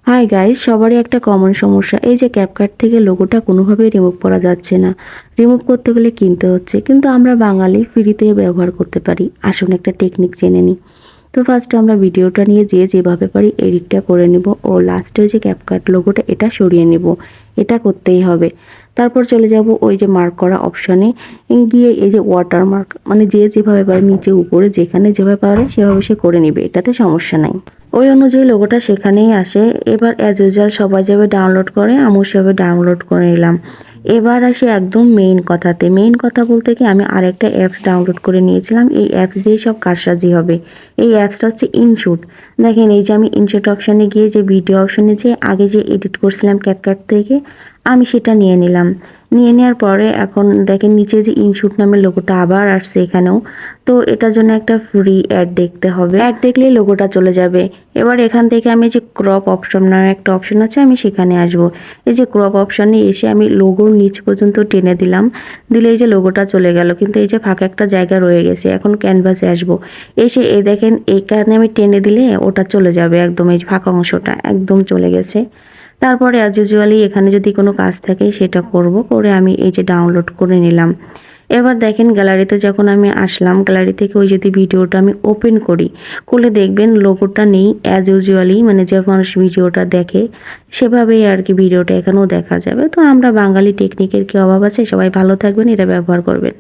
Hi guys, সবারই একটা common সমস্যা। এই যে ক্যাপকাট থেকে লোগোটা কোনোভাবেই রিমুভ করা যাচ্ছে না। রিমুভ করতে গেলে কিনতে হচ্ছে, কিন্তু আমরা বাঙালি ফ্রিতে ব্যবহার করতে পারি। আসুন একটা টেকনিক জেনে নিই। তো ফার্স্টে আমরা ভিডিওটা নিয়ে যেভাবে পারি এডিটটা করে নিব ও লাস্টে ওই যে ক্যাপকাট লোগোটা এটা সরিয়ে নিব। এটা করতেই হবে। তারপর চলে যাব ওই যে মার্ক করা অপশানে গিয়ে এই যে ওয়াটারমার্ক মানে যেভাবে পারে নিচে উপরে যেখানে যেভাবে পারে সেভাবে সে করে নিবে, এটাতে সমস্যা নাই। ওই অনুযায়ী লোগোটা সেখানেই আসে। এবার অ্যাজ ইউজুয়াল সবাই যাবে ডাউনলোড করে, আমিও সেভাবে ডাউনলোড করে নিলাম। এবার আসি একদম মেইন কথাতে। মেইন কথা বলতে কি, আমি আরেকটা অ্যাপস ডাউনলোড করে নিয়েছিলাম। এই অ্যাপস দিয়েই সব কারসাজি হবে। এই অ্যাপসটা হচ্ছে ইনশুট। দেখেন এই যে আমি ইনশুট অপশানে গিয়ে যে ভিডিও অপশানে যে আগে যে এডিট করছিলাম ক্যাটকাট থেকে, আমি সেটা নিয়ে নিলাম। নিয়ে নেওয়ার পরে এখন দেখেন নিচে যে ইনশুট নামের লোগোটা আবার আসছে এখানেও। তো এটার জন্য একটা ফ্রি অ্যাড দেখতে হবে। অ্যাড দেখলেই লোগোটা চলে যাবে। এবার এখান থেকে আমি যে ক্রপ অপশন নামে একটা অপশন আছে, আমি সেখানে আসব। এই যে ক্রপ অপশনে এসে আমি লোগোর নিচ পর্যন্ত টেনে দিলাম। দিলে এই যে লোগোটা চলে গেল, কিন্তু এই যে ফাঁকা একটা জায়গা রয়ে গেছে। এখন ক্যানভাসে আসব। এসে এই দেখেন এইখানে আমি টেনে দিলে ওটা চলে যাবে একদম, এই ফাঁকা অংশটা একদম চলে গেছে। তারপরে অ্যাজ ইউজুয়ালি এখানে যদি কোনো কাজ থাকে সেটা করব, করে আমি এই যে ডাউনলোড করে নিলাম। এবার দেখেন গ্যালারিতে যখন আমি আসলাম, গ্যালারি থেকে ওই যদি ভিডিওটা আমি ওপেন করি, করলে দেখবেন লোগোটা নেই অ্যাজ ইউজুয়ালি, মানে যে মানুষ ভিডিওটা দেখে সেভাবেই আর কি ভিডিওটা এখানেও দেখা যাবে। তো আমরা বাঙালি টেকনিকের কি অভাব আছে? সবাই ভালো থাকবেন, এটা ব্যবহার করবেন।